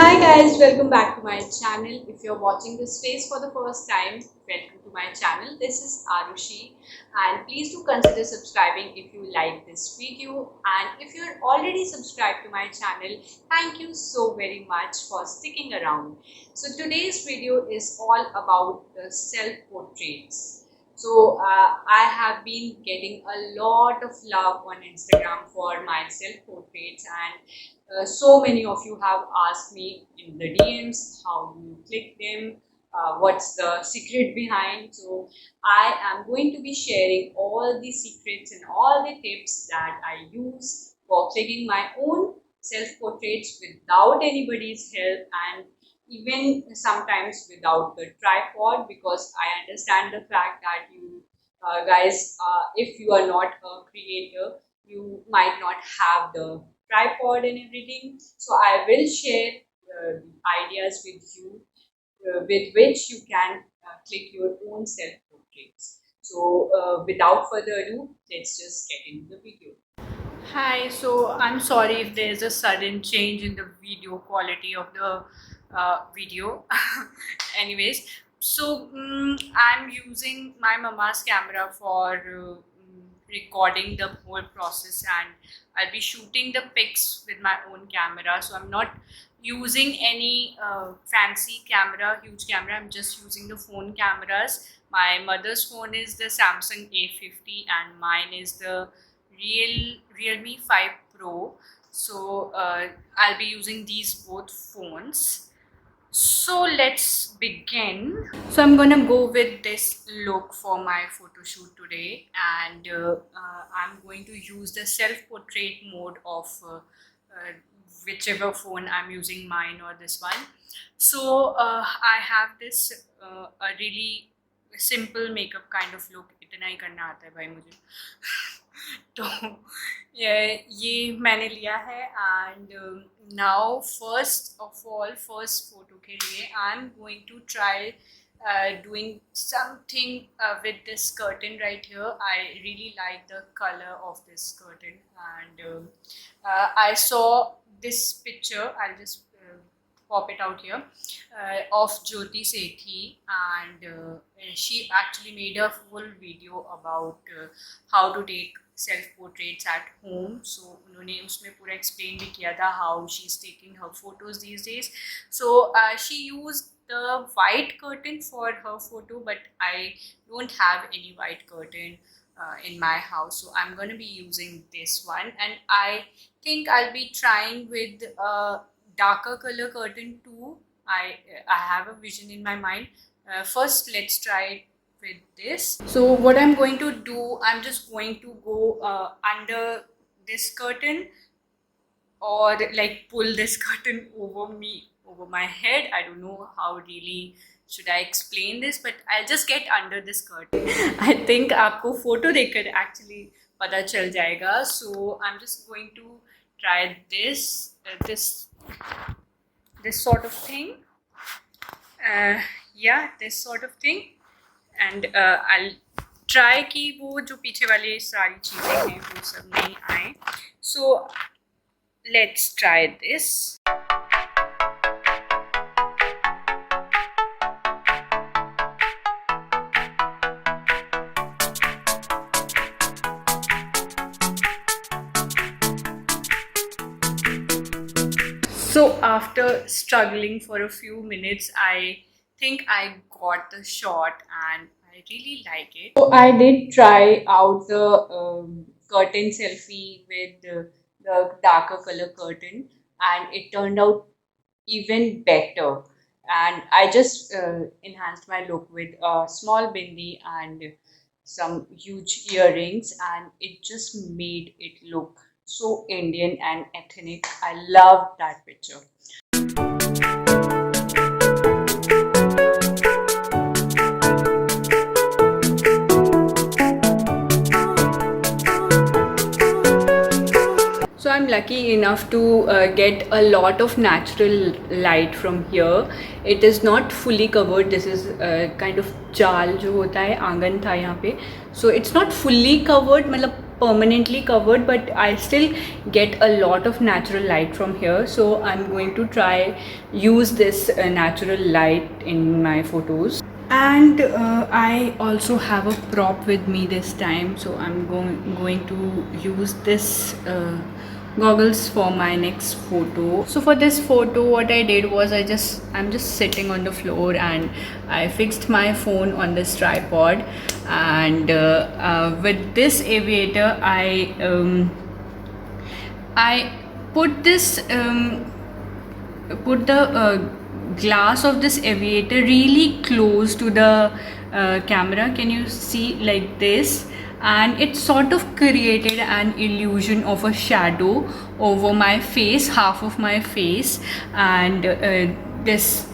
Hi guys, welcome back to my channel. If you're watching this face for the first time, welcome to my channel. This is Arushi and please do consider subscribing if you like this video, and if you're already subscribed to my channel, thank you so very much for sticking around. So today's video is all about the self-portraits. So I have been getting a lot of love on Instagram for my self-portraits, and so many of you have asked me in the DMs how do you click them, what's the secret behind. So I am going to be sharing all the secrets and all the tips that I use for clicking my own self-portraits without anybody's help, and even sometimes without the tripod, because I understand the fact that you guys, if you are not a creator, you might not have the tripod and everything. So I will share ideas with you with which you can click your own self portraits. So without further ado, let's just get into the video. Hi, so I'm sorry if there's a sudden change in the video quality of the video. Anyways, so I'm using my mama's camera for recording the whole process, and I'll be shooting the pics with my own camera. So I'm not using any fancy camera, huge camera. I'm just using the phone cameras. My mother's phone is the Samsung A50 and mine is the Realme 5 Pro. So I'll be using these both phones. So let's begin. So I'm gonna go with this look for my photo shoot today, and I'm going to use the self-portrait mode of whichever phone I'm using, mine or this one. So I have this a really simple makeup kind of look. इतना ही करना आता है भाई मुझे. तो ये मैंने लिया है, and now first of all first photo के लिए I am going to try doing something with this curtain right here. I really like the color of this curtain, and I saw this picture. I'll just pop it out here, of Jyoti Sethi, and she actually made a full video about how to take self portraits at home. So उन्होंने उसमें पूरा explain भी किया था how she's taking her photos these days. So she used the white curtain for her photo, but I don't have any white curtain in my house, so I'm going to be using this one, and I think I'll be trying with darker color curtain too. I have a vision in my mind. First let's try it with this. So what I'm going to do, I'm just going to go under this curtain, or like pull this curtain over me, over my head. I don't know how really should I explain this, but I'll just get under this curtain. I think आपको photo देखकर actually पता चल जाएगा. So I'm just going to try this this sort of thing. Yeah, this sort of thing, and I'll try कि वो जो पीछे वाली सारी चीज़ें हैं वो सब नहीं आए. So let's try this. So after struggling for a few minutes, I think I got the shot and I really like it. So I did try out the curtain selfie with the darker color curtain, and it turned out even better. And I just enhanced my look with a small bindi and some huge earrings, and it just made it look so Indian and ethnic. I love that picture. So I'm lucky enough to get a lot of natural light from here. It is not fully covered. This is kind of जाल जो होता है, आंगन था यहाँ पे. So it's not fully covered, मतलब permanently covered, but I still get a lot of natural light from here, so I'm going to try use this natural light in my photos. And I also have a prop with me this time, so I'm going to use this goggles for my next photo. So for this photo, what I did was I'm just sitting on the floor, and I fixed my phone on this tripod, and with this aviator I put this put the glass of this aviator really close to the camera. Can you see, like this? And it sort of created an illusion of a shadow over my face, half of my face, and this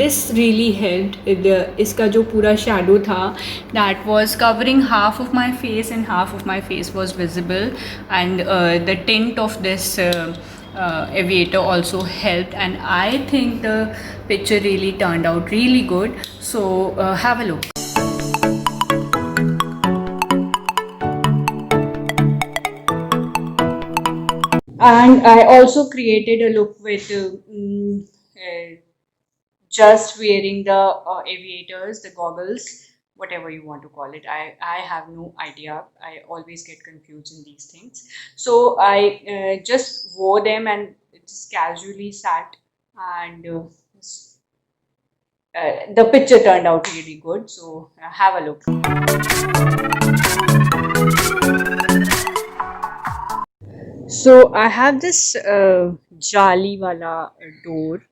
this really helped. इसका जो पूरा shadow था, that was covering half of my face and half of my face was visible, and the tint of this aviator also helped, and I think the picture really turned out really good. So have a look. And I also created a look with just wearing the aviators, the goggles, whatever you want to call it. I have no idea. I always get confused in these things. So I just wore them and just casually sat, and the picture turned out really good. So have a look. So I have this jali wala door,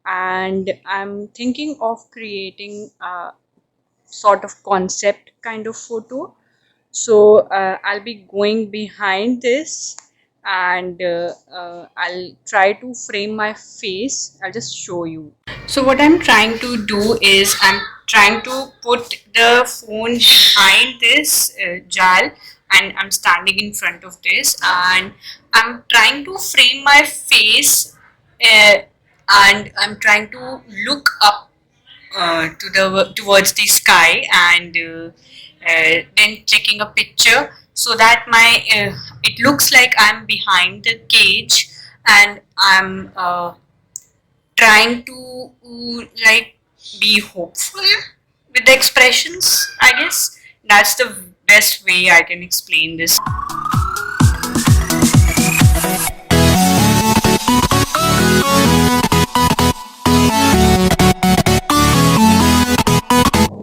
and I'm thinking of creating a sort of concept kind of photo. So I'll be going behind this, and I'll try to frame my face. I'll just show you. So what I'm trying to do is I'm trying to put the phone behind this jal, and I'm standing in front of this, and I'm trying to frame my face, and I'm trying to look up towards the sky, and then taking a picture so that my it looks like I'm behind the cage, and I'm trying to like be hopeful with the expressions. I guess that's the best way I can explain this.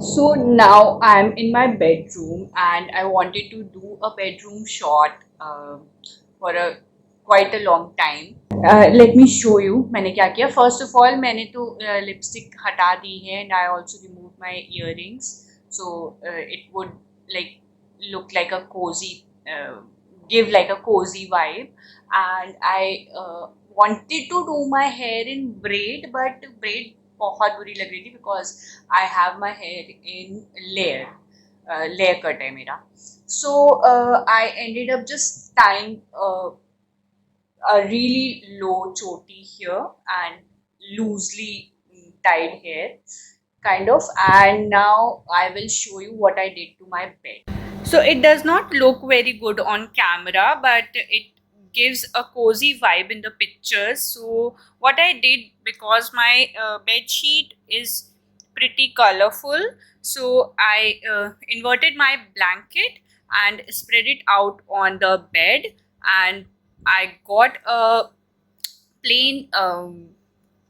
So now I'm in my bedroom, and I wanted to do a bedroom shot for a quite a long time. Let me show you मैंने क्या किया. First of all, मैंने तो lipstick हटा दी है, and I also removed my earrings, so it would like look like a cozy, give like a cozy vibe. And I wanted to do my hair in braid, but braid बहुत बुरी लग रही थी because I have my hair in layer. Layer cut है मेरा. So I ended up just tying a really low choti here and loosely tied hair, kind of. And now I will show you what I did to my bed. So it does not look very good on camera, but it gives a cozy vibe in the pictures. So what I did, because my bed sheet is pretty colorful, so I inverted my blanket and spread it out on the bed, and I got a plain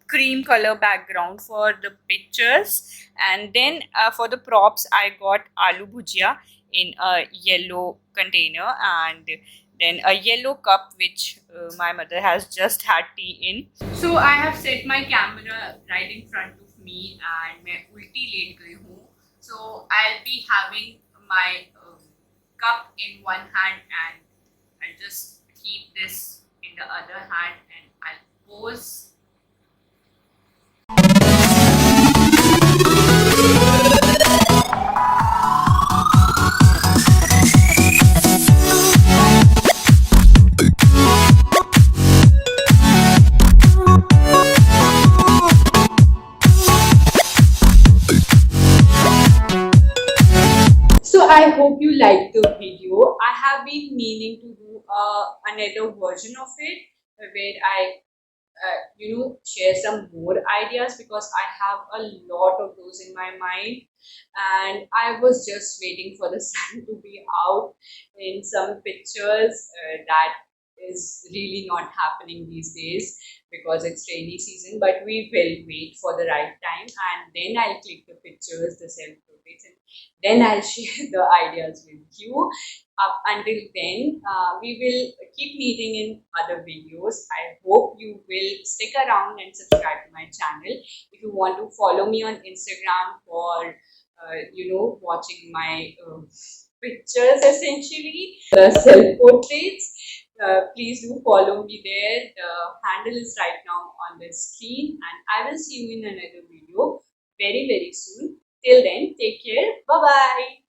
cream color background for the pictures, and then for the props I got aloo bhujia in a yellow container, and then a yellow cup which my mother has just had tea in. So I have set my camera right in front of me, and मैं उल्टी late गई हूँ. So I'll be having my cup in one hand, and I'll just keep this in the other hand, and I'll pose. hope you liked the video. I have been meaning to do another version of it where I share some more ideas, because I have a lot of those in my mind, and I was just waiting for the sun to be out in some pictures. That is really not happening these days because it's rainy season, but we will wait for the right time, and then I'll click the pictures, the self portraits, and then I'll share the ideas with you. Up until then, we will keep meeting in other videos. I hope you will stick around and subscribe to my channel. If you want to follow me on Instagram for watching my pictures, essentially the self portraits, please do follow me there. The handle is right now on the screen, and I will see you in another video very, very soon. Till then, take care. Bye bye.